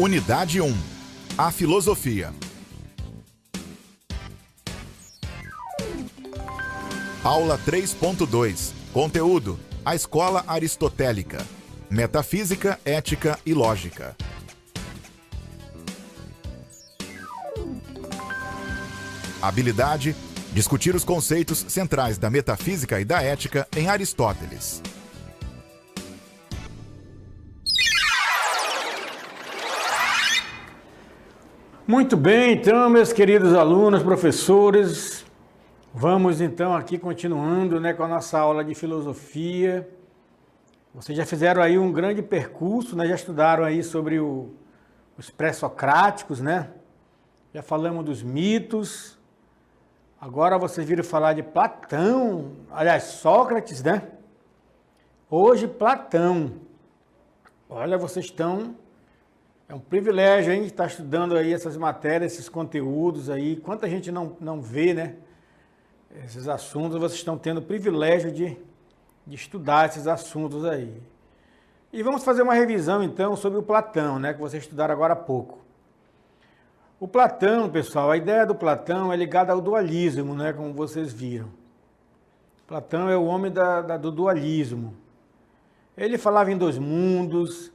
Unidade 1. A filosofia. Aula 3.2. Conteúdo: a escola aristotélica. Metafísica, ética e lógica. Habilidade: discutir os conceitos centrais da metafísica e da ética em Aristóteles. Muito bem, então, meus queridos alunos, professores, vamos então aqui continuando, com a nossa aula de filosofia. Vocês já fizeram aí um grande percurso, já estudaram aí sobre os pré-socráticos, Já falamos dos mitos. Agora vocês viram falar de Platão, aliás, Sócrates, Hoje, Platão. Olha, vocês estão... É um privilégio, hein, estar estudando aí essas matérias, esses conteúdos aí. Quanta gente não vê, esses assuntos, vocês estão tendo o privilégio de estudar esses assuntos aí. E vamos fazer uma revisão, então, sobre o Platão, que vocês estudaram agora há pouco. O Platão, pessoal, a ideia do Platão é ligada ao dualismo, como vocês viram. Platão é o homem do dualismo. Ele falava em dois mundos.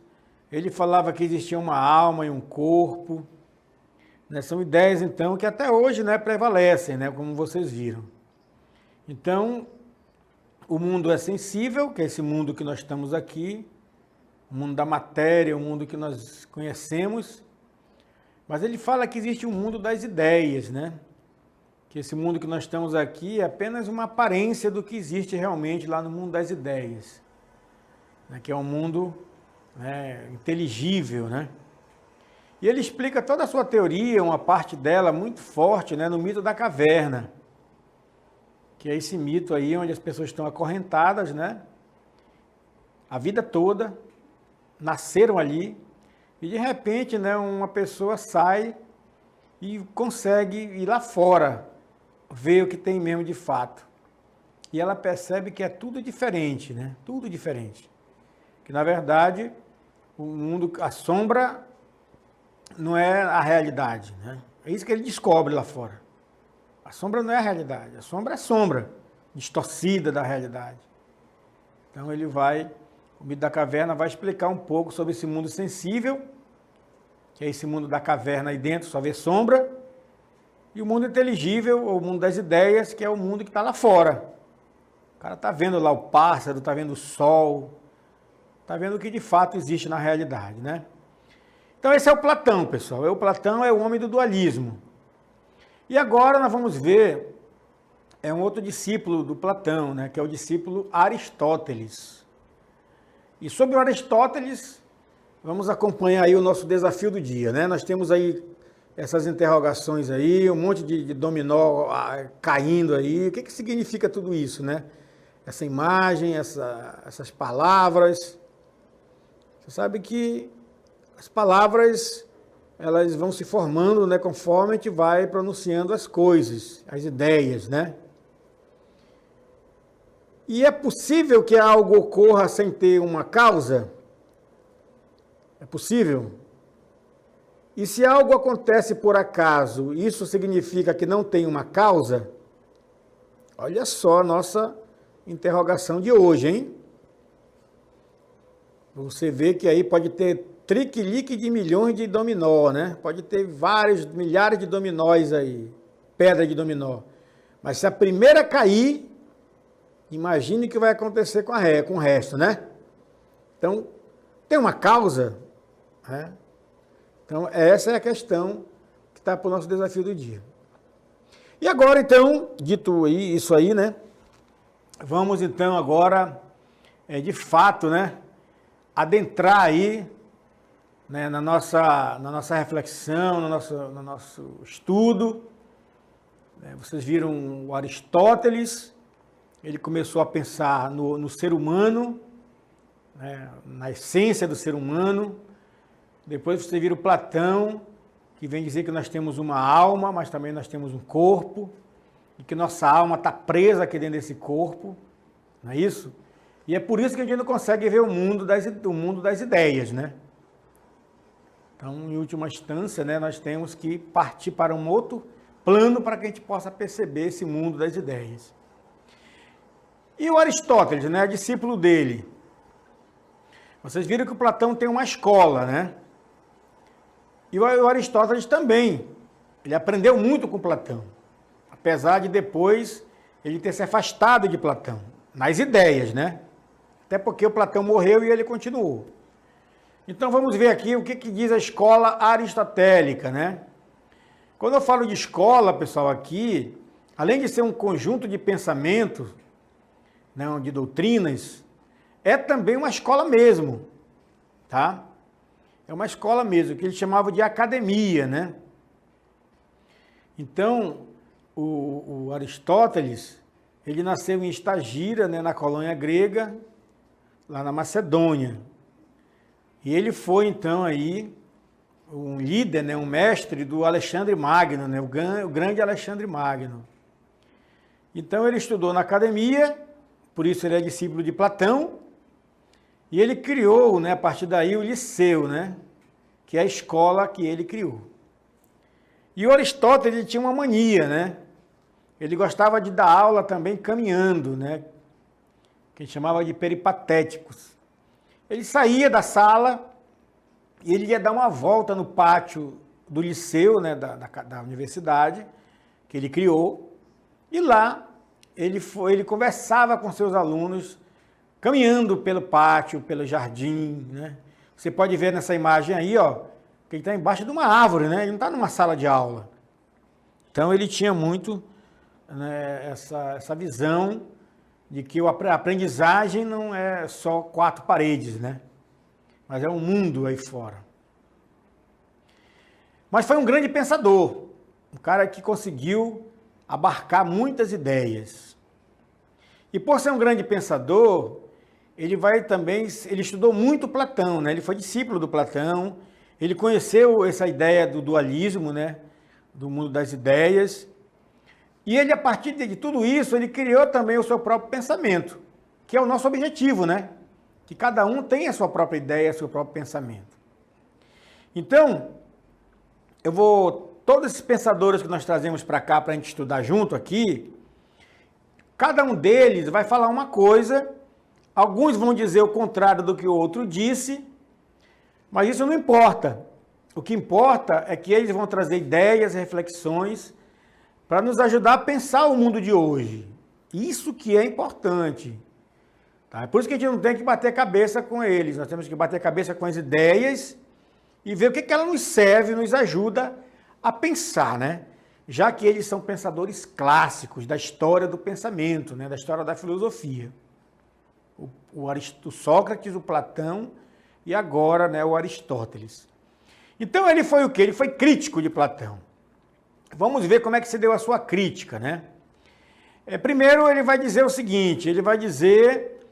Ele falava que existia uma alma e um corpo. São ideias, então, que até hoje prevalecem, como vocês viram. Então, o mundo é sensível, que é esse mundo que nós estamos aqui, o mundo da matéria, o mundo que nós conhecemos. Mas ele fala que existe um mundo das ideias, Que esse mundo que nós estamos aqui é apenas uma aparência do que existe realmente lá no mundo das ideias. Que é um mundo... inteligível, E ele explica toda a sua teoria, uma parte dela muito forte, no mito da caverna, que é esse mito aí onde as pessoas estão acorrentadas, a vida toda, nasceram ali, e de repente, uma pessoa sai e consegue ir lá fora, ver o que tem mesmo de fato. E ela percebe que é tudo diferente, Tudo diferente. Que na verdade... O mundo, a sombra não é a realidade, É isso que ele descobre lá fora. A sombra não é a realidade, a sombra é sombra, distorcida da realidade. Então ele vai, o mito da caverna vai explicar um pouco sobre esse mundo sensível, que é esse mundo da caverna aí dentro, só vê sombra, e o mundo inteligível, ou o mundo das ideias, que é o mundo que está lá fora. O cara está vendo lá o pássaro, está vendo o sol, está vendo o que de fato existe na realidade, Então esse é o Platão, pessoal. O Platão é o homem do dualismo. E agora nós vamos ver um outro discípulo do Platão, que é o discípulo Aristóteles. E sobre o Aristóteles, vamos acompanhar aí o nosso desafio do dia, Nós temos aí essas interrogações aí, um monte de dominó caindo aí. O que significa tudo isso, Essa imagem, essas palavras... Você sabe que as palavras, elas vão se formando, conforme a gente vai pronunciando as coisas, as ideias, E é possível que algo ocorra sem ter uma causa? É possível? E se algo acontece por acaso, isso significa que não tem uma causa? Olha só a nossa interrogação de hoje, hein? Você vê que aí pode ter triquilique de milhões de dominó, Pode ter vários, milhares de dominóis aí, pedra de dominó. Mas se a primeira cair, imagine o que vai acontecer com o resto, Então, tem uma causa, Então, essa é a questão que está para o nosso desafio do dia. E agora, então, dito isso aí, Vamos, então, agora, de fato, adentrar aí na nossa reflexão, no nosso estudo. Vocês viram o Aristóteles, ele começou a pensar no ser humano, na essência do ser humano. Depois vocês viram Platão, que vem dizer que nós temos uma alma, mas também nós temos um corpo, e que nossa alma está presa aqui dentro desse corpo, não é isso? E é por isso que a gente não consegue ver o mundo das ideias, Então, em última instância, né, nós temos que partir para um outro plano para que a gente possa perceber esse mundo das ideias. E o Aristóteles, né, discípulo dele. Vocês viram que o Platão tem uma escola, né? E o Aristóteles também. Ele aprendeu muito com Platão. Apesar de depois ele ter se afastado de Platão. Nas ideias, né? Até porque o Platão morreu e ele continuou. Então vamos ver aqui o que diz a escola aristotélica, né? Quando eu falo de escola, pessoal, aqui, além de ser um conjunto de pensamentos, né, de doutrinas, é também uma escola mesmo, tá? É uma escola mesmo, que eles chamavam de academia, né? Então, o Aristóteles, ele nasceu em Estagira, né, na colônia grega, lá na Macedônia. E ele foi, então, aí, um líder, né, um mestre do Alexandre Magno, né, o grande Alexandre Magno. Então, ele estudou na academia, por isso ele é discípulo de Platão, e ele criou, né, a partir daí, o Liceu, né, que é a escola que ele criou. E o Aristóteles ele tinha uma mania, né? Ele gostava de dar aula também caminhando, né? Que ele chamava de peripatéticos. Ele saía da sala e ele ia dar uma volta no pátio do liceu, né, da universidade, que ele criou, e lá ele conversava com seus alunos, caminhando pelo pátio, pelo jardim, né? Você pode ver nessa imagem aí, ó, que ele está embaixo de uma árvore, né? Ele não está numa sala de aula. Então ele tinha muito, né, essa visão de que a aprendizagem não é só 4 paredes, né? Mas é um mundo aí fora. Mas foi um grande pensador, um cara que conseguiu abarcar muitas ideias. E por ser um grande pensador, ele estudou muito Platão, né? Ele foi discípulo do Platão, ele conheceu essa ideia do dualismo, né? Do mundo das ideias. E ele, a partir de tudo isso, ele criou também o seu próprio pensamento, que é o nosso objetivo, né? Que cada um tem a sua própria ideia, o seu próprio pensamento. Então, todos esses pensadores que nós trazemos para cá, para a gente estudar junto aqui, cada um deles vai falar uma coisa, alguns vão dizer o contrário do que o outro disse, mas isso não importa. O que importa é que eles vão trazer ideias, reflexões, para nos ajudar a pensar o mundo de hoje. Isso que é importante. Tá? É por isso que a gente não tem que bater cabeça com eles, nós temos que bater cabeça com as ideias e ver o que ela nos serve, nos ajuda a pensar, né? Já que eles são pensadores clássicos da história do pensamento, né? Da história da filosofia. O Sócrates, o Platão e agora, né, o Aristóteles. Então ele foi o quê? Ele foi crítico de Platão. Vamos ver como é que se deu a sua crítica, né? Primeiro ele vai dizer o seguinte, ele vai dizer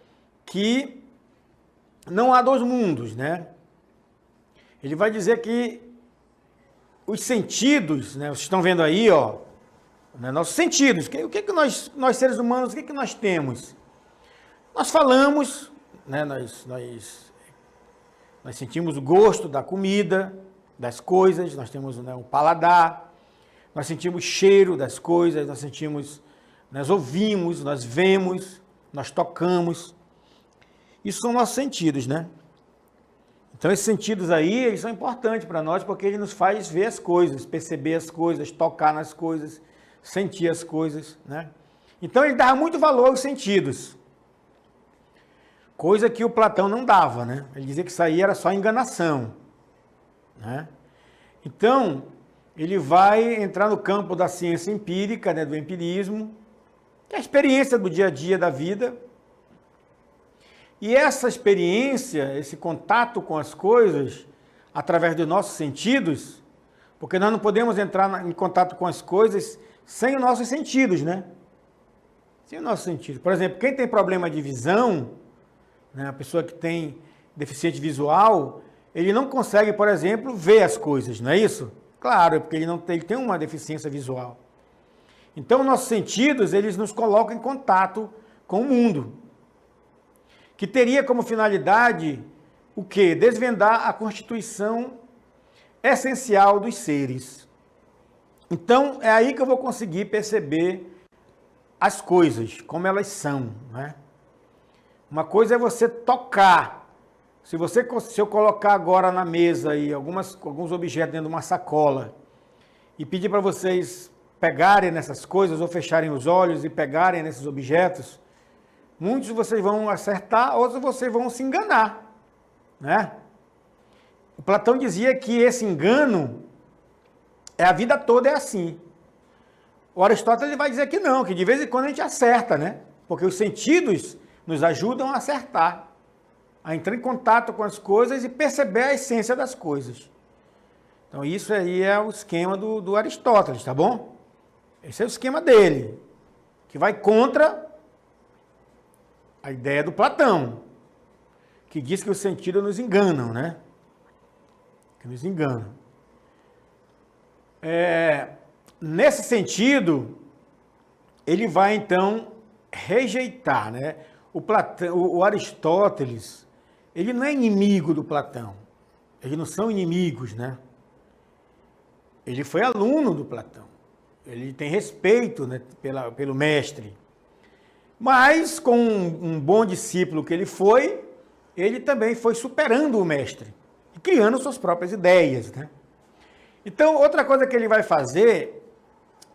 que não há 2 mundos, né? Ele vai dizer que os sentidos, né? Vocês estão vendo aí, ó, né, nossos sentidos. O que nós seres humanos, o que nós temos? Nós falamos, né? Nós sentimos o gosto da comida, das coisas, nós temos, né, o paladar, nós sentimos o cheiro das coisas, nós ouvimos, nós vemos, nós tocamos. Isso são nossos sentidos, né? Então esses sentidos aí, eles são importantes para nós porque ele nos faz ver as coisas, perceber as coisas, tocar nas coisas, sentir as coisas, né? Então ele dava muito valor aos sentidos. Coisa que o Platão não dava, né? Ele dizia que isso aí era só enganação, né? Então, ele vai entrar no campo da ciência empírica, né, do empirismo, que é a experiência do dia a dia da vida. E essa experiência, esse contato com as coisas, através dos nossos sentidos, porque nós não podemos entrar em contato com as coisas sem os nossos sentidos, né? Sem os nossos sentidos. Por exemplo, quem tem problema de visão, né, a pessoa que tem deficiente visual, ele não consegue, por exemplo, ver as coisas, não é isso? Claro, é porque ele tem uma deficiência visual. Então, nossos sentidos, eles nos colocam em contato com o mundo, que teria como finalidade o quê? Desvendar a constituição essencial dos seres. Então, é aí que eu vou conseguir perceber as coisas, como elas são, né? Uma coisa é você tocar. Se eu colocar agora na mesa aí alguns objetos dentro de uma sacola e pedir para vocês pegarem nessas coisas ou fecharem os olhos e pegarem nesses objetos, muitos de vocês vão acertar, outros vocês vão se enganar, né? O Platão dizia que esse engano a vida toda é assim. O Aristóteles ele vai dizer que não, que de vez em quando a gente acerta, né? Porque os sentidos nos ajudam a acertar, a entrar em contato com as coisas e perceber a essência das coisas. Então isso aí é o esquema do Aristóteles, tá bom? Esse é o esquema dele, que vai contra a ideia do Platão, que diz que os sentidos nos enganam, né? Que nos enganam. Nesse sentido, ele vai então rejeitar, né? O Aristóteles, ele não é inimigo do Platão. Eles não são inimigos, né? Ele foi aluno do Platão. Ele tem respeito, né, pelo mestre. Mas, com um bom discípulo que ele foi, ele também foi superando o mestre e criando suas próprias ideias, né? Então, outra coisa que ele vai fazer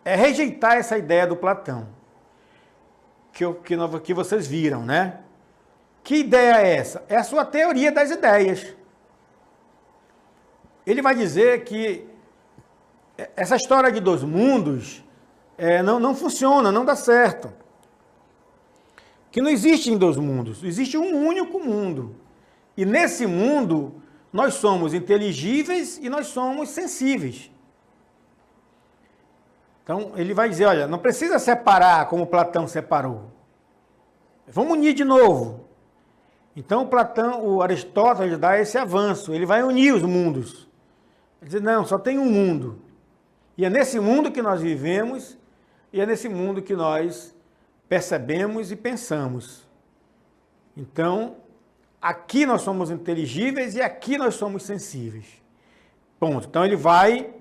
é rejeitar essa ideia do Platão, que vocês viram, né? Que ideia é essa? É a sua teoria das ideias. Ele vai dizer que essa história de dois mundos não funciona, não dá certo. Que não existem dois mundos, existe um único mundo. E nesse mundo, nós somos inteligíveis e nós somos sensíveis. Então, ele vai dizer, olha, não precisa separar como Platão separou. Vamos unir de novo. Então, o Aristóteles dá esse avanço, ele vai unir os mundos. Ele diz, não, só tem um mundo. E é nesse mundo que nós vivemos, e é nesse mundo que nós percebemos e pensamos. Então, aqui nós somos inteligíveis e aqui nós somos sensíveis. Ponto. Então, ele vai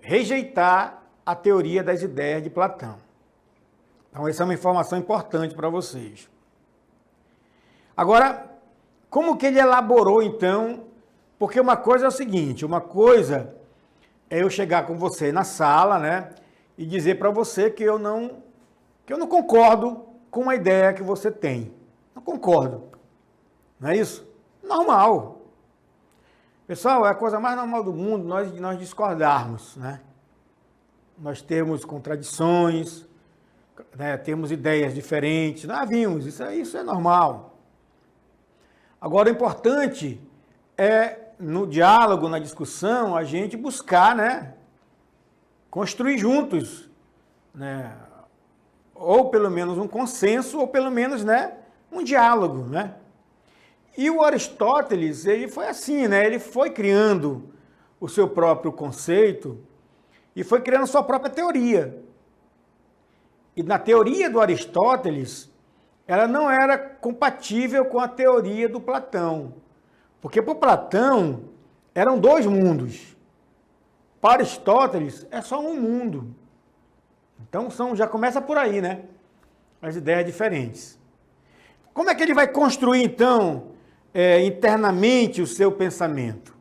rejeitar a teoria das ideias de Platão. Então, essa é uma informação importante para vocês. Agora, como que ele elaborou, então? Porque uma coisa é o seguinte, uma coisa é eu chegar com você na sala, né, e dizer para você que eu não concordo com a ideia que você tem. Não concordo. Não é isso? Normal. Pessoal, é a coisa mais normal do mundo nós discordarmos, né? Nós temos contradições, né? Temos ideias diferentes, nós vimos, isso é normal. Agora, o importante é, no diálogo, na discussão, a gente buscar, né? Construir juntos, né? Ou pelo menos um consenso, ou pelo menos, né? Um diálogo, né? E o Aristóteles, ele foi assim, né? Ele foi criando o seu próprio conceito e foi criando sua própria teoria. E na teoria do Aristóteles, ela não era compatível com a teoria do Platão. Porque para o Platão, eram dois mundos. Para Aristóteles, é só um mundo. Então, já começa por aí, né? As ideias diferentes. Como é que ele vai construir, então, internamente o seu pensamento?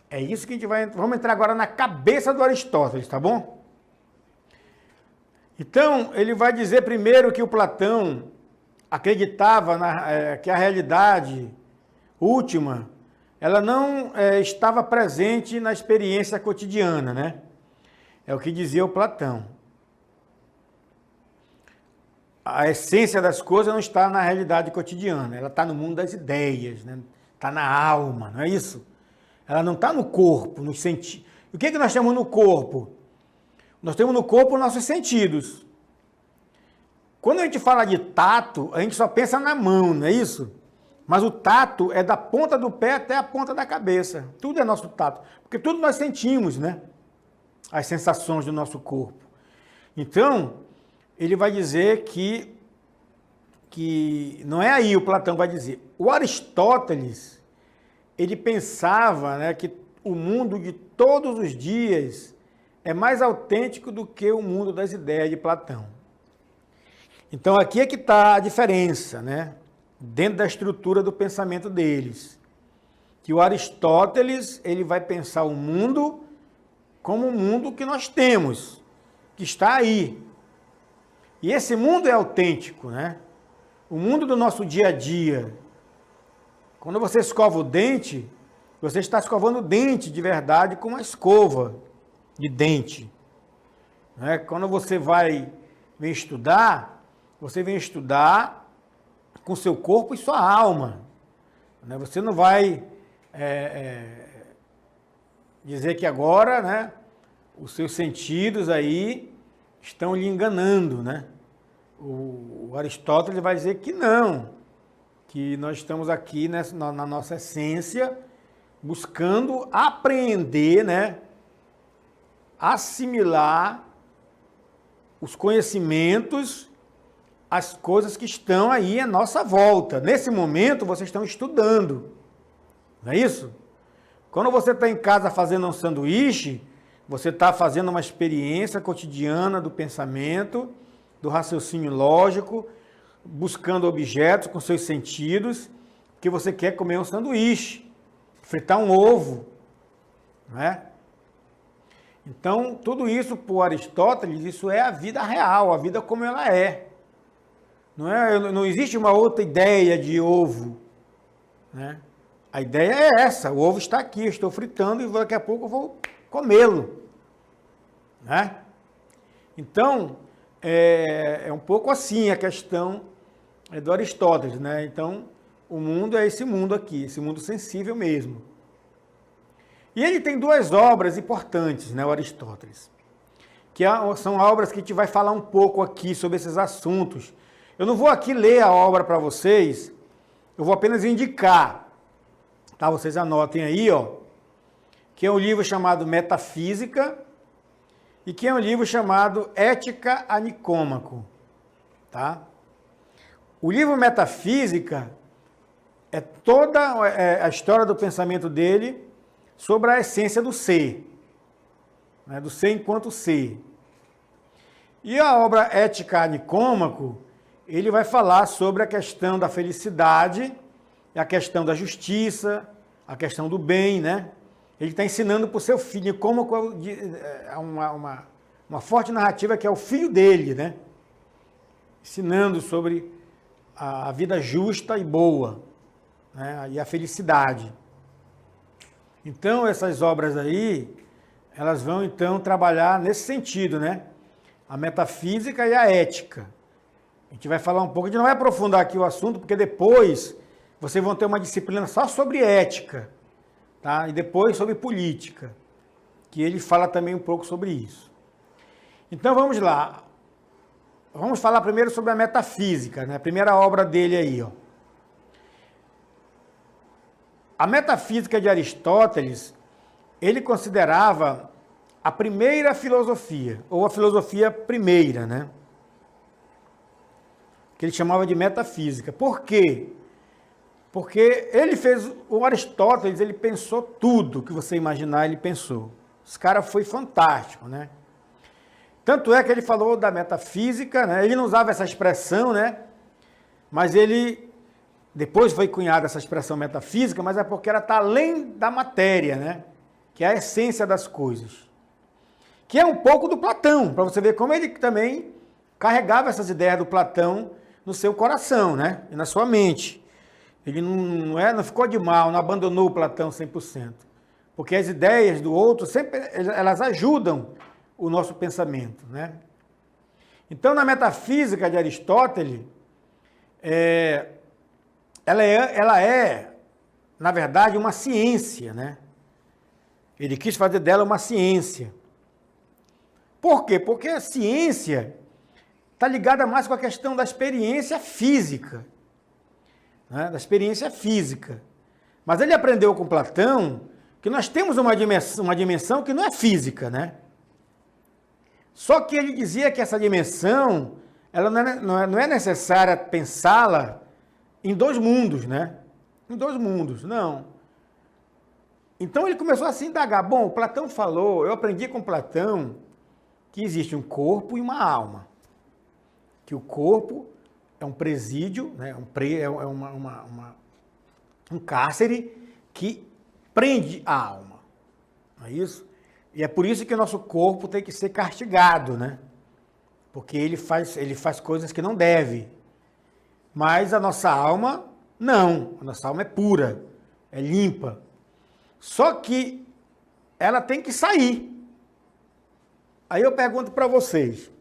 É isso que a gente vamos entrar agora na cabeça do Aristóteles, tá bom? Então, ele vai dizer primeiro que o Platão acreditava que a realidade última, ela não estava presente na experiência cotidiana, né? É o que dizia o Platão. A essência das coisas não está na realidade cotidiana, ela está no mundo das ideias, né? Está na alma, não é isso? Ela não está no corpo, nos sentidos. O que nós temos no corpo? Nós temos no corpo nossos sentidos. Quando a gente fala de tato, a gente só pensa na mão, não é isso? Mas o tato é da ponta do pé até a ponta da cabeça. Tudo é nosso tato, porque tudo nós sentimos, né? As sensações do nosso corpo. Então, ele vai dizer que não é aí, o Platão vai dizer. O Aristóteles, ele pensava, né, que o mundo de todos os dias é mais autêntico do que o mundo das ideias de Platão. Então aqui é que está a diferença, né? Dentro da estrutura do pensamento deles. Que o Aristóteles, ele vai pensar o mundo como o mundo que nós temos, que está aí. E esse mundo é autêntico, né? O mundo do nosso dia a dia. Quando você escova o dente, você está escovando o dente de verdade com uma escova de dente. Né? Quando você vem estudar, você vem estudar com seu corpo e sua alma. Né? Você não vai dizer que agora, né, os seus sentidos aí estão lhe enganando, né? O Aristóteles vai dizer que não, que nós estamos aqui na nossa essência buscando apreender, né, assimilar os conhecimentos, as coisas que estão aí à nossa volta. Nesse momento, vocês estão estudando, não é isso? Quando você está em casa fazendo um sanduíche, você está fazendo uma experiência cotidiana do pensamento, do raciocínio lógico, buscando objetos com seus sentidos, porque você quer comer um sanduíche, fritar um ovo, não é? Então, tudo isso, por Aristóteles, isso é a vida real, a vida como ela é. Não existe uma outra ideia de ovo, né? A ideia é essa, o ovo está aqui, eu estou fritando e daqui a pouco eu vou comê-lo, né? Então, é um pouco assim a questão do Aristóteles, né? Então, o mundo é esse mundo aqui, esse mundo sensível mesmo. E ele tem duas obras importantes, né, o Aristóteles, que são obras que a gente vai falar um pouco aqui sobre esses assuntos. Eu não vou aqui ler a obra para vocês, eu vou apenas indicar. Tá, vocês anotem aí, ó, que é um livro chamado Metafísica e que é um livro chamado Ética a Nicômaco, tá? O livro Metafísica é toda a história do pensamento dele sobre a essência do ser, né, do ser enquanto ser. E a obra Ética a Nicômaco, ele vai falar sobre a questão da felicidade, a questão da justiça, a questão do bem, né? Ele está ensinando para o seu filho, como uma forte narrativa que é o filho dele, né? Ensinando sobre a vida justa e boa, né? E a felicidade. Então, essas obras aí, elas vão, então, trabalhar nesse sentido, né? A metafísica e a ética. A gente vai falar um pouco, a gente não vai aprofundar aqui o assunto, porque depois vocês vão ter uma disciplina só sobre ética, tá? E depois sobre política, que ele fala também um pouco sobre isso. Então vamos lá. Vamos falar primeiro sobre a metafísica, né? A primeira obra dele aí, ó. A metafísica de Aristóteles, ele considerava a primeira filosofia, ou a filosofia primeira, né? Que ele chamava de metafísica. Por quê? Porque o Aristóteles, ele pensou tudo que você imaginar, ele pensou. Esse cara foi fantástico, né? Tanto é que ele falou da metafísica, né? Ele não usava essa expressão, né? Mas depois foi cunhada essa expressão metafísica, mas é porque ela está além da matéria, né? Que é a essência das coisas. Que é um pouco do Platão, para você ver como ele também carregava essas ideias do Platão no seu coração, né? E na sua mente. Ele não ficou de mal, não abandonou o Platão 100%. Porque as ideias do outro, sempre elas ajudam o nosso pensamento, né? Então, na metafísica de Aristóteles, ela é, na verdade, uma ciência, né? Ele quis fazer dela uma ciência. Por quê? Porque a ciência está ligada mais com a questão da experiência física, né? Da experiência física. Mas ele aprendeu com Platão que nós temos uma dimensão que não é física, né? Só que ele dizia que essa dimensão, ela não é necessária pensá-la em dois mundos, né? Em dois mundos, não. Então ele começou a se indagar. Bom, Platão falou, eu aprendi com Platão que existe um corpo e uma alma. Que o corpo é um presídio, né? Um cárcere que prende a alma. Não é isso? E é por isso que o nosso corpo tem que ser castigado, né? Porque ele faz coisas que não deve. Mas a nossa alma, não. A nossa alma é pura, é limpa. Só que ela tem que sair. Aí eu pergunto para vocês,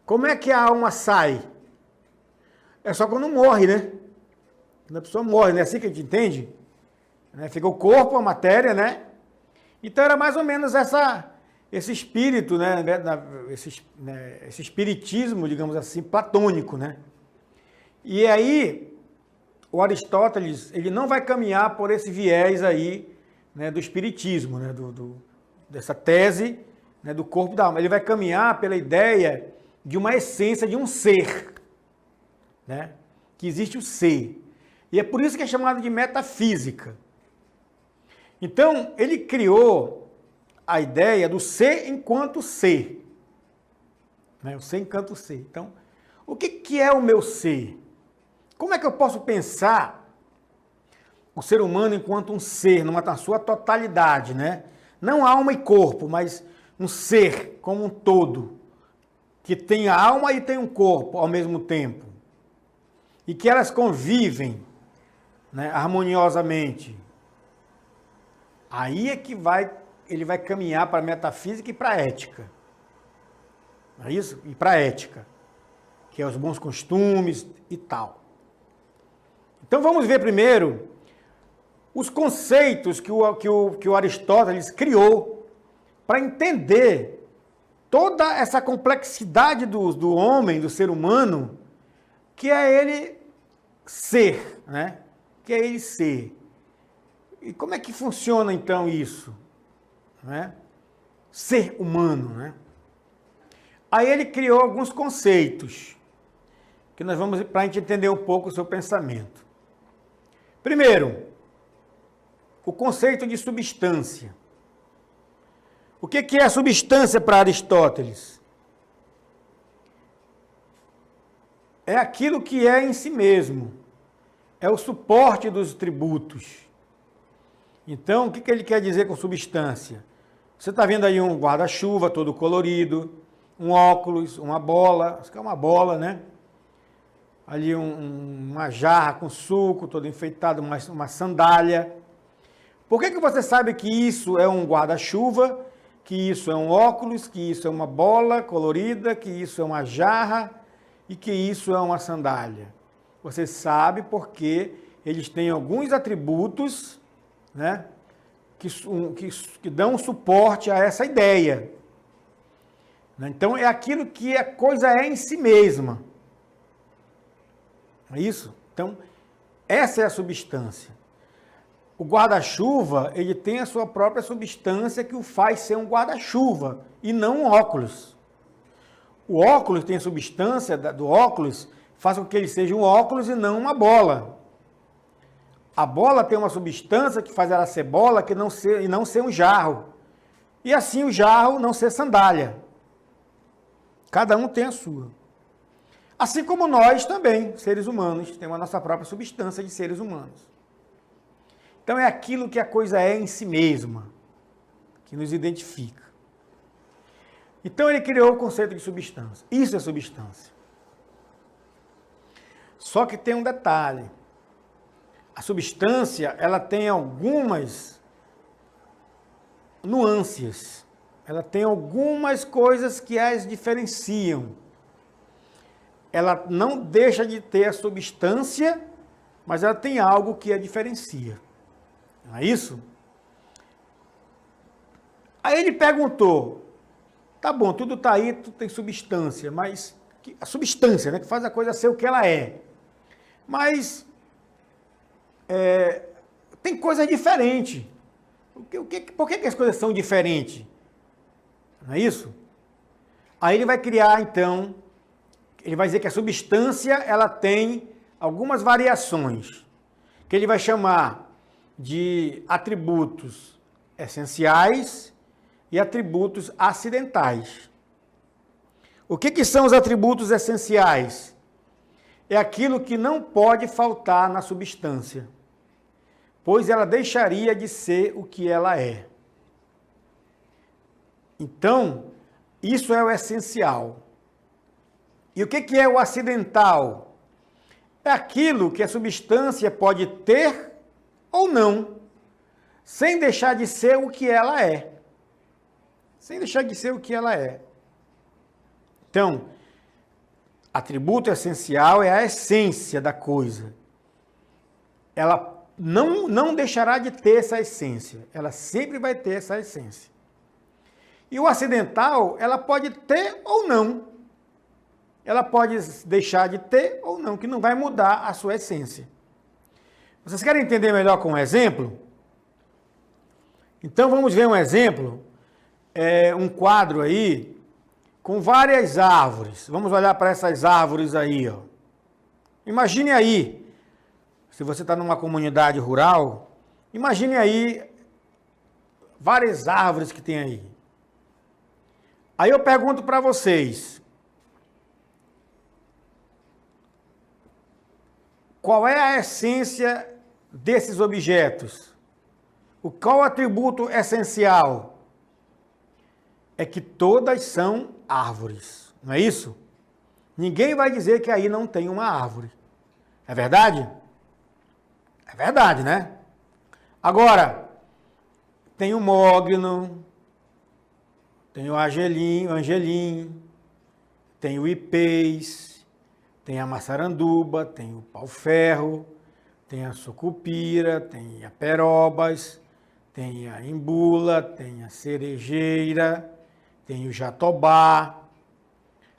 como é que a alma sai? É só quando morre, né? Quando a pessoa morre, não é assim que a gente entende? Fica o corpo, a matéria, né? Então era mais ou menos esse espírito, né? Esse espiritismo, digamos assim, platônico, né? E aí, o Aristóteles, ele não vai caminhar por esse viés aí, né, do espiritismo, né? Dessa tese, né, do corpo da alma. Ele vai caminhar pela ideia de uma essência de um ser, né? Que existe o ser. E é por isso que é chamado de metafísica. Então, ele criou a ideia do ser enquanto ser. Né? O ser enquanto ser. Então, o que é o meu ser? Como é que eu posso pensar o ser humano enquanto um ser, na sua totalidade, né? Não alma e corpo, mas um ser como um todo, que tem a alma e tem um corpo ao mesmo tempo. E que elas convivem, né, harmoniosamente. Aí é que ele vai caminhar para a metafísica e para a ética. Não é isso? E para a ética, que é os bons costumes e tal. Então vamos ver primeiro os conceitos que o Aristóteles criou para entender toda essa complexidade do homem, do ser humano, que é ele ser, né? Que é ele ser. E como é que funciona então isso? Né? Ser humano, né? Aí ele criou alguns conceitos que nós vamos para a gente entender um pouco o seu pensamento. Primeiro, o conceito de substância. O que é a substância para Aristóteles? É aquilo que é em si mesmo. É o suporte dos tributos. Então, o que ele quer dizer com substância? Você está vendo aí um guarda-chuva todo colorido, um óculos, uma bola, acho que é uma bola, né? Ali uma jarra com suco, todo enfeitado, uma sandália. Por que você sabe que isso é um guarda-chuva, que isso é um óculos, que isso é uma bola colorida, que isso é uma jarra e que isso é uma sandália? Você sabe porque eles têm alguns atributos, né, que dão suporte a essa ideia. Então, é aquilo que a coisa é em si mesma. É isso? Então, essa é a substância. O guarda-chuva, ele tem a sua própria substância que o faz ser um guarda-chuva e não um óculos. O óculos tem a substância do óculos, faz com que ele seja um óculos e não uma bola. A bola tem uma substância que faz ela ser bola e não ser um jarro. E assim o jarro não ser sandália. Cada um tem a sua. Assim como nós também, seres humanos, temos a nossa própria substância de seres humanos. Então é aquilo que a coisa é em si mesma, que nos identifica. Então ele criou o conceito de substância. Isso é substância. Só que tem um detalhe. A substância, ela tem algumas nuances. Ela tem algumas coisas que as diferenciam. Ela não deixa de ter a substância, mas ela tem algo que a diferencia. Não é isso? Aí ele perguntou, tá bom, tudo está aí, tudo tem substância, mas a substância, né, que faz a coisa ser o que ela é. Mas tem coisas diferentes. Por que as coisas são diferentes? Não é isso? Aí ele vai criar, então, ele vai dizer que a substância, ela tem algumas variações, que ele vai chamar de atributos essenciais e atributos acidentais. O que são os atributos essenciais? É aquilo que não pode faltar na substância, pois ela deixaria de ser o que ela é. Então, isso é o essencial. E o que é o acidental? É aquilo que a substância pode ter ou não, sem deixar de ser o que ela é. Sem deixar de ser o que ela é. Então, atributo essencial é a essência da coisa. Ela não deixará de ter essa essência. Ela sempre vai ter essa essência. E o acidental, ela pode ter ou não. Ela pode deixar de ter ou não, que não vai mudar a sua essência. Vocês querem entender melhor com um exemplo? Então vamos ver um exemplo, um quadro aí, com várias árvores. Vamos olhar para essas árvores aí, ó. Imagine aí, se você está numa comunidade rural, imagine aí várias árvores que tem aí. Aí eu pergunto para vocês, qual é a essência desses objetos? Qual o atributo essencial? É que todas são árvores, não é isso? Ninguém vai dizer que aí não tem uma árvore. É verdade? É verdade, né? Agora, tem o mogno, tem o angelim, tem o ipês, tem a maçaranduba, tem o pau-ferro, tem a sucupira, tem a perobas, tem a imbula, tem a cerejeira, tem o jatobá.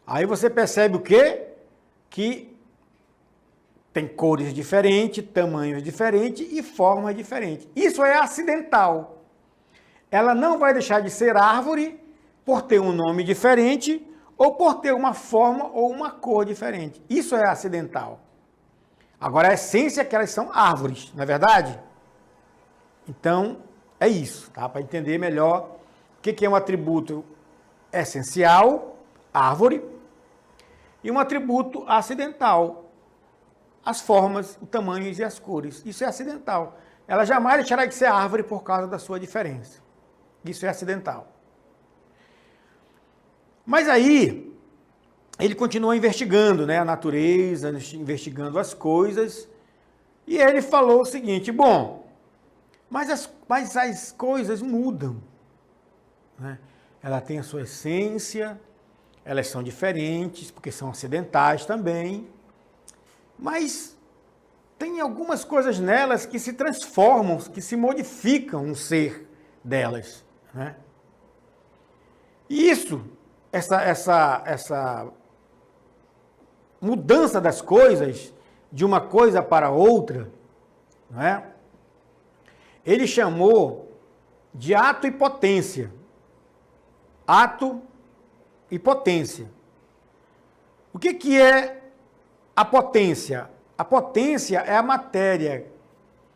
Aí você percebe o quê? Que tem cores diferentes, tamanhos diferentes e formas diferentes. Isso é acidental. Ela não vai deixar de ser árvore por ter um nome diferente ou por ter uma forma ou uma cor diferente. Isso é acidental. Agora, a essência é que elas são árvores, não é verdade? Então, é isso, tá? Para entender melhor o que é um atributo essencial, árvore, e um atributo acidental, as formas, os tamanhos e as cores. Isso é acidental. Ela jamais deixará de ser árvore por causa da sua diferença. Isso é acidental. Mas aí, ele continua investigando, né, a natureza, investigando as coisas, e ele falou o seguinte, bom, mas as coisas mudam, né? Ela tem a sua essência, elas são diferentes, porque são acidentais também, mas tem algumas coisas nelas que se transformam, que se modificam no ser delas, né? E isso, essa mudança das coisas, de uma coisa para outra, não é? Ele chamou de ato e potência. Ato e potência. O que é a potência? A potência é a matéria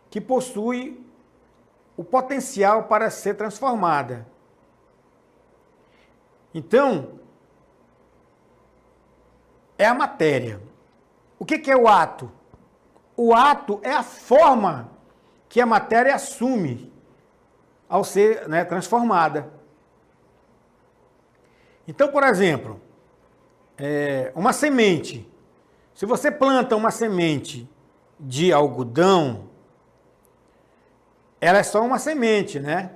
que possui o potencial para ser transformada. Então, é a matéria. O que é o ato? O ato é a forma que a matéria assume ao ser, né, transformada. Então, por exemplo, uma semente. Se você planta uma semente de algodão, ela é só uma semente, né?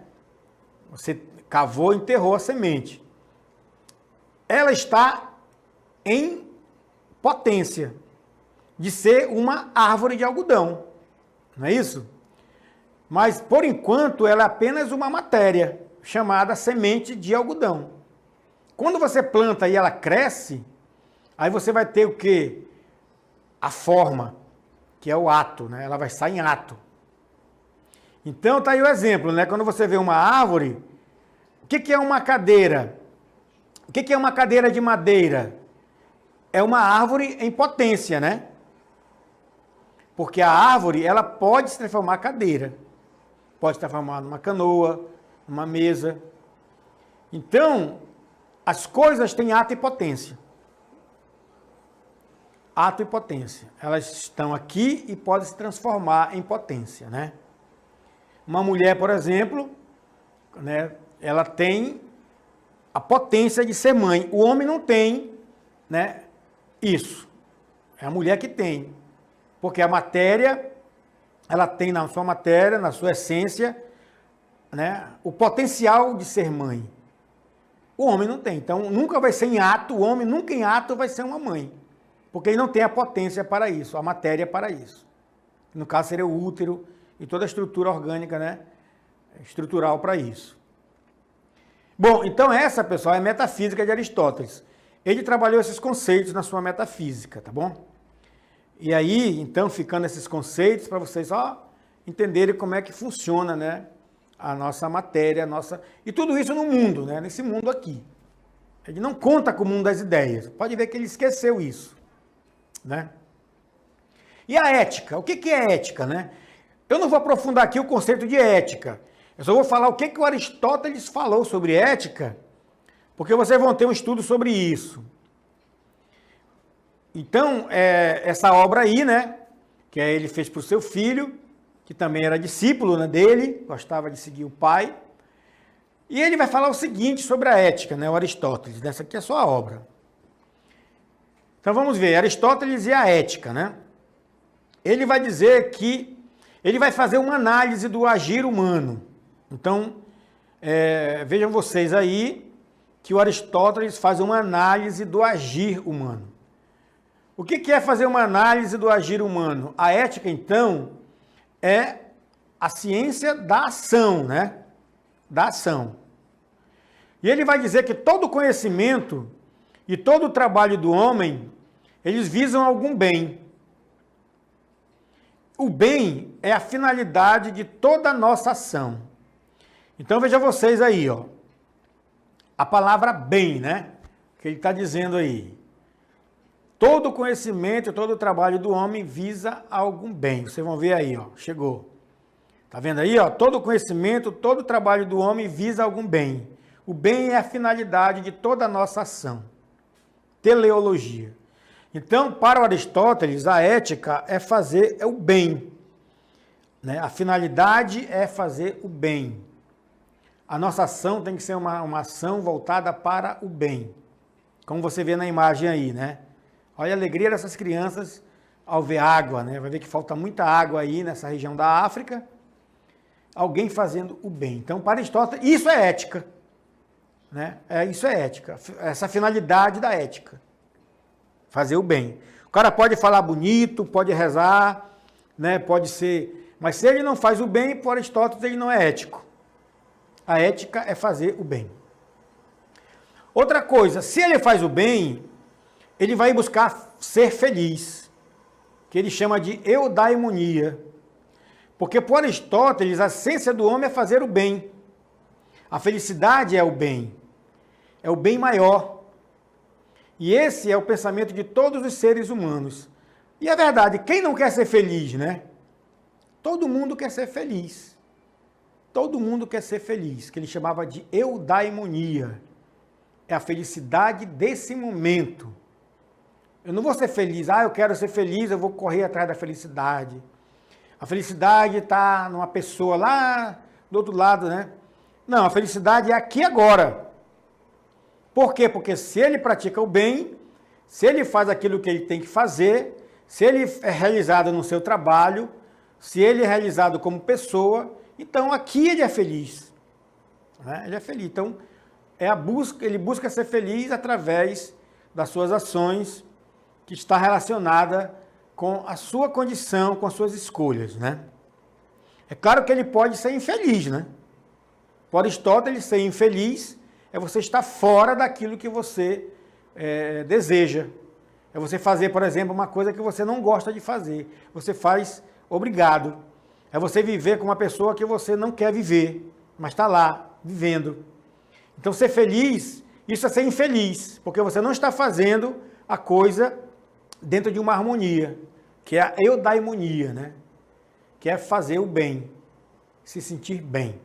Você cavou e enterrou a semente. Ela está em potência de ser uma árvore de algodão, não é isso? Mas, por enquanto, ela é apenas uma matéria chamada semente de algodão. Quando você planta e ela cresce, aí você vai ter o quê? A forma, que é o ato, né? Ela vai sair em ato. Então, tá aí o exemplo, né? Quando você vê uma árvore, o que é uma cadeira? O que é uma cadeira de madeira? É uma árvore em potência, né? Porque a árvore, ela pode se transformar em cadeira. Pode se transformar numa canoa, uma mesa. Então, as coisas têm ato e potência. Ato e potência. Elas estão aqui e podem se transformar em potência, né? Uma mulher, por exemplo, né, ela tem a potência de ser mãe. O homem não tem, né, isso. É a mulher que tem. Porque a matéria, ela tem na sua matéria, na sua essência, né, o potencial de ser mãe. O homem não tem. Então, nunca vai ser em ato, o homem nunca em ato vai ser uma mãe. Porque ele não tem a potência para isso, a matéria para isso. No caso, seria o útero e toda a estrutura orgânica, né, estrutural para isso. Bom, então essa, pessoal, é a metafísica de Aristóteles. Ele trabalhou esses conceitos na sua metafísica, tá bom? E aí, então, ficando esses conceitos para vocês só entenderem como é que funciona, né, a nossa matéria, a nossa... E tudo isso no mundo, né, nesse mundo aqui. Ele não conta com o mundo das ideias. Pode ver que ele esqueceu isso, né? E a ética? O que é ética, né? Eu não vou aprofundar aqui o conceito de ética. Eu só vou falar o que o Aristóteles falou sobre ética, porque vocês vão ter um estudo sobre isso. Então, essa obra aí, né, que ele fez para o seu filho, que também era discípulo, né, dele, gostava de seguir o pai, e ele vai falar o seguinte sobre a ética, né, o Aristóteles, essa aqui é a sua obra. Então vamos ver, Aristóteles e a ética, né? Ele vai dizer que ele vai fazer uma análise do agir humano. Então, vejam vocês aí que o Aristóteles faz uma análise do agir humano. O que é fazer uma análise do agir humano? A ética, então, é a ciência da ação, né? Da ação. E ele vai dizer que todo conhecimento e todo o trabalho do homem, eles visam algum bem. O bem é a finalidade de toda a nossa ação. Então, veja vocês aí, ó. A palavra bem, né? Que ele está dizendo aí. Todo conhecimento, todo o trabalho do homem visa algum bem. Vocês vão ver aí, ó. Chegou. Tá vendo aí, ó? Todo conhecimento, todo o trabalho do homem visa algum bem. O bem é a finalidade de toda a nossa ação. Teleologia. Então, para o Aristóteles, a ética é fazer o bem, né? A finalidade é fazer o bem. A nossa ação tem que ser uma ação voltada para o bem. Como você vê na imagem aí, né? Olha a alegria dessas crianças ao ver água, né? Vai ver que falta muita água aí nessa região da África. Alguém fazendo o bem. Então, para Aristóteles, isso é ética, né? Isso é ética. Essa finalidade da ética. Fazer o bem. O cara pode falar bonito, pode rezar, né? Pode ser... Mas se ele não faz o bem, para Aristóteles, ele não é ético. A ética é fazer o bem. Outra coisa, se ele faz o bem, ele vai buscar ser feliz, que ele chama de eudaimonia. Porque, por Aristóteles, a essência do homem é fazer o bem. A felicidade é o bem. É o bem maior. E esse é o pensamento de todos os seres humanos. E é verdade, quem não quer ser feliz, né? Todo mundo quer ser feliz. Todo mundo quer ser feliz, que ele chamava de eudaimonia. É a felicidade desse momento. Eu não vou ser feliz, eu quero ser feliz, eu vou correr atrás da felicidade. A felicidade está numa pessoa lá do outro lado, né? Não, a felicidade é aqui e agora. Por quê? Porque se ele pratica o bem, se ele faz aquilo que ele tem que fazer, se ele é realizado no seu trabalho, se ele é realizado como pessoa, então aqui ele é feliz. Né? Ele é feliz. Então, ele busca ser feliz através das suas ações, que está relacionada com a sua condição, com as suas escolhas, né? É claro que ele pode ser infeliz, né? Para Aristóteles, ser infeliz é você estar fora daquilo que você deseja. É você fazer, por exemplo, uma coisa que você não gosta de fazer. Você faz obrigado. É você viver com uma pessoa que você não quer viver, mas está lá, vivendo. Então, ser feliz, isso é ser infeliz, porque você não está fazendo a coisa dentro de uma harmonia, que é a eudaimonia, né? Que é fazer o bem, se sentir bem.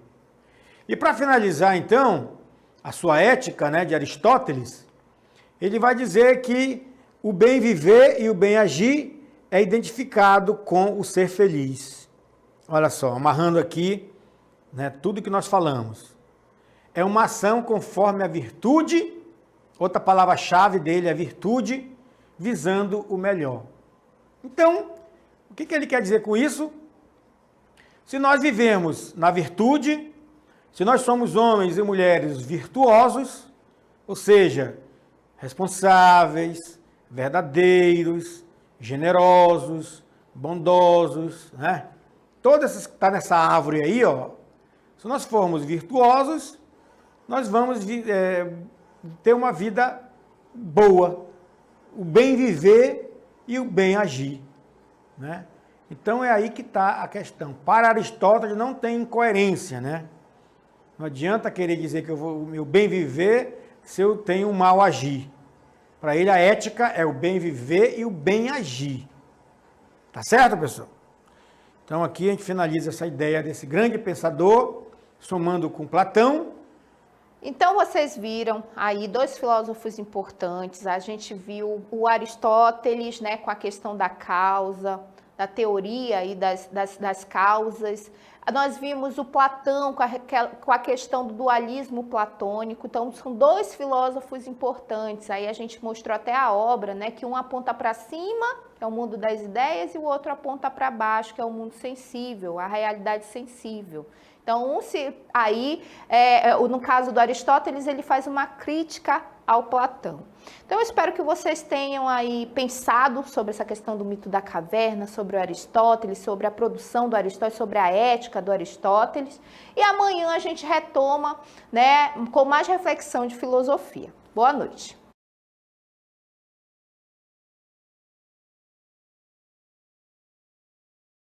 E para finalizar, então, a sua ética, né, de Aristóteles, ele vai dizer que o bem viver e o bem agir é identificado com o ser feliz. Olha só, amarrando aqui, né, tudo que nós falamos. É uma ação conforme a virtude, outra palavra-chave dele é virtude, visando o melhor. Então, o que ele quer dizer com isso? Se nós vivemos na virtude, se nós somos homens e mulheres virtuosos, ou seja, responsáveis, verdadeiros, generosos, bondosos, né? Todas essas que estão nessa árvore aí, ó, se nós formos virtuosos, nós vamos ter uma vida boa, o bem viver e o bem agir, né? Então é aí que está a questão. Para Aristóteles não tem incoerência, né? Não adianta querer dizer que o meu bem viver se eu tenho um mal agir. Para ele a ética é o bem viver e o bem agir. Tá certo, pessoal? Então aqui a gente finaliza essa ideia desse grande pensador, somando com Platão. Então vocês viram aí dois filósofos importantes. A gente viu o Aristóteles, né, com a questão da causa, da teoria aí das causas. Nós vimos o Platão com a questão do dualismo platônico. Então, são dois filósofos importantes. Aí a gente mostrou até a obra, né, que um aponta para cima, que é o mundo das ideias, e o outro aponta para baixo, que é o mundo sensível, a realidade sensível. Então, no caso do Aristóteles, ele faz uma crítica ao Platão. Então, eu espero que vocês tenham aí pensado sobre essa questão do mito da caverna, sobre o Aristóteles, sobre a produção do Aristóteles, sobre a ética do Aristóteles. E amanhã a gente retoma, né, com mais reflexão de filosofia. Boa noite.